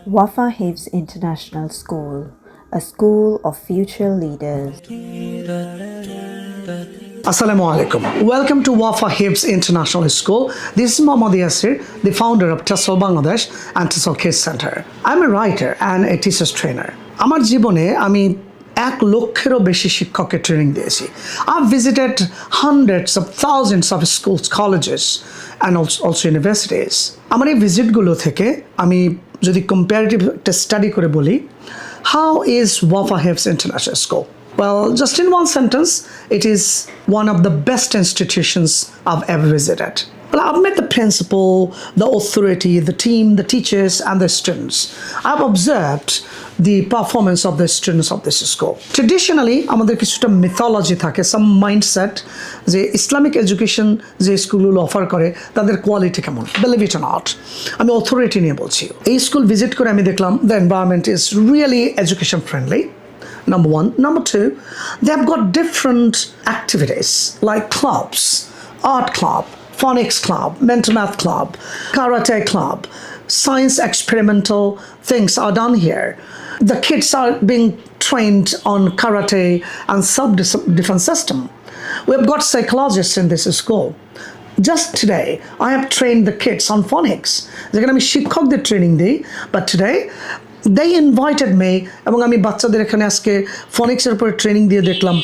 Wafa Hifz International School, a school of future leaders. Assalamu alaikum. Welcome to Wafa Hifz International School. This is Mohammad Yasir, the founder of TESOL Bangladesh and TESOL Kids Center. I'm a writer and a teacher's trainer. আমার জীবনে আমি 1 লক্ষেরও বেশি শিক্ষকের training দিয়েছি। I've visited hundreds of thousands of schools, colleges and also universities. আমার এই ভিজিটগুলো থেকে আমি যদি কম্পারেটিভ একটা স্টাডি করে বলি, how is Wafa Hifz International School? Well, just in one sentence, it is one of the best institutions I've ever visited. Well, I've met the principal, the authority, the team, the teachers, and the students. I've observed the performance of the students of this school. Traditionally, আমাদের কিছুটা mythology থাকে, some mindset যে Islamic education যে স্কুলগুলো offer করে তাদের quality কেমন, believe it or not. আমি অথরিটি নিয়ে বলছি। এই স্কুল ভিজিট করে আমি দেখলাম the environment is really education friendly. Number one. Number two, they've got different activities like clubs, art club, phonics club, mental math club, karate club, science experimental things are done here. The kids are being trained on karate and self-defense system. We've got psychologists in this school. Just today, I have trained the kids on phonics. They're going to be শিক্ষকদের training দিই, but today they invited me এবং আমি বাচ্চাদের এখানে আজকে ফনিক্সের উপরে training দিয়ে দেখলাম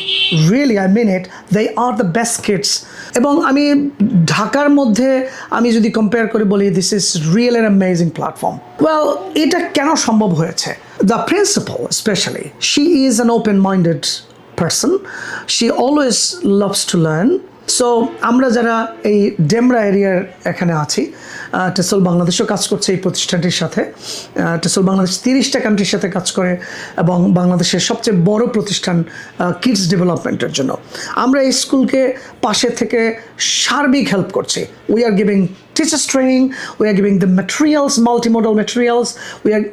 really I mean it they are the best kids. এবং আমি ঢাকার মধ্যে আমি যদি কম্পেয়ার করে বলি this is real an amazing platform. Well, এটা কেন সম্ভব হয়েছে? The principal specially, she is an open minded person, she always loves to learn. So আমরা যারা এই ডেমরা এরিয়ার এখানে আছি, টেসল বাংলাদেশও কাজ করছে এই প্রতিষ্ঠানটির সাথে। টেসল বাংলাদেশ 30টা কান্ট্রির সাথে কাজ করে এবং বাংলাদেশের সবচেয়ে বড় প্রতিষ্ঠান কিডস ডেভেলপমেন্টের জন্য। আমরা এই স্কুলকে পাশে থেকে সার্বিক হেল্প করছি। We are giving teachers training, we are giving them materials, multimodal materials,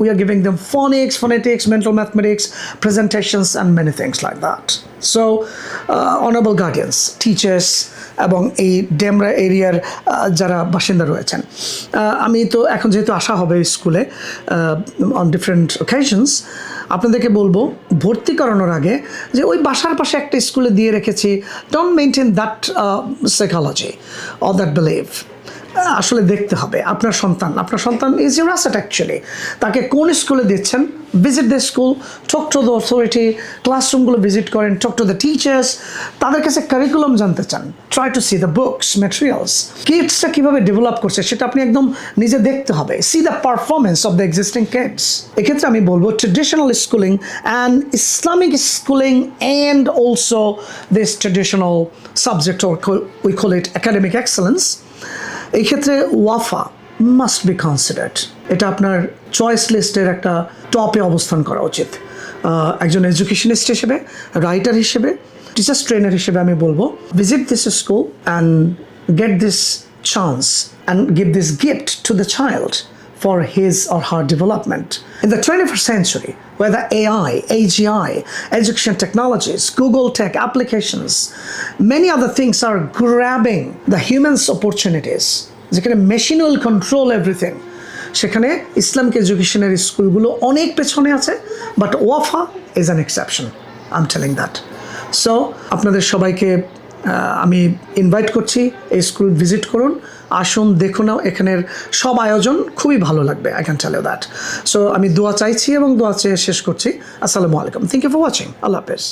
we are giving them phonics, phonetics, mental mathematics, presentations and many things like that. So honorable guardians, teachers এবং এই ডেমরা এরিয়ার যারা বাসিন্দা রয়েছেন, আমি তো এখন যেহেতু আসা হবে স্কুলে অন ডিফারেন্ট অকেশনস, আপনাদেরকে বলবো ভর্তি করানোর আগে যে ওই বাসার পাশে একটা স্কুলে দিয়ে রেখেছি, don't maintain that psychology or that believe. আসলে দেখতে হবে আপনার সন্তান ইজ ইউর অ্যাসেট অ্যাকচুয়ালি। তাকে কোন স্কুলে দিচ্ছেন, visit the school, talk to the authority, ক্লাসরুমগুলো ভিজিট করেন, টক টু দ্য টিচার্স, তাদের কাছে কারিকুলাম জানতে চান, try to see the books, materials, কিডসটা কীভাবে ডেভেলপ করছে সেটা আপনি একদম নিজে দেখতে হবে, see the performance of the existing kids. এক্ষেত্রে আমি বলবো traditional schooling and Islamic schooling and also this traditional subject we call it academic excellence, এই ক্ষেত্রে ওয়াফা মাস্ট বি কনসিডার্ড। এটা আপনার চয়েস লিস্টের একটা টপে অবস্থান করা উচিত। একজন এডুকেশনিস্ট হিসেবে, রাইটার হিসেবে, টিচার্স ট্রেনার হিসেবে আমি বলবো visit this school and get this chance and give this gift to the child for his or her development. In the 21st century, where the AI, AGI, education technologies, Google tech applications, many other things are grabbing the human's opportunities, যেখানে machine will control everything, সেখানে Islamic এডুকেশনের স্কুলগুলো অনেক পেছনে আছে, but Wafa is an exception, I am telling that. So আপনাদের সবাইকে আমি ইনভাইট করছি এই স্কুল ভিজিট করুন, আসুন, দেখুন, এখানের সব আয়োজন খুবই ভালো লাগবে, I can tell you that. So আমি দোয়া চাইছি এবং দোয়া চেয়ে শেষ করছি। আসসালামু আলাইকুম, থ্যাংক ইউ ফর ওয়াচিং, আল্লাহ হাফেজ।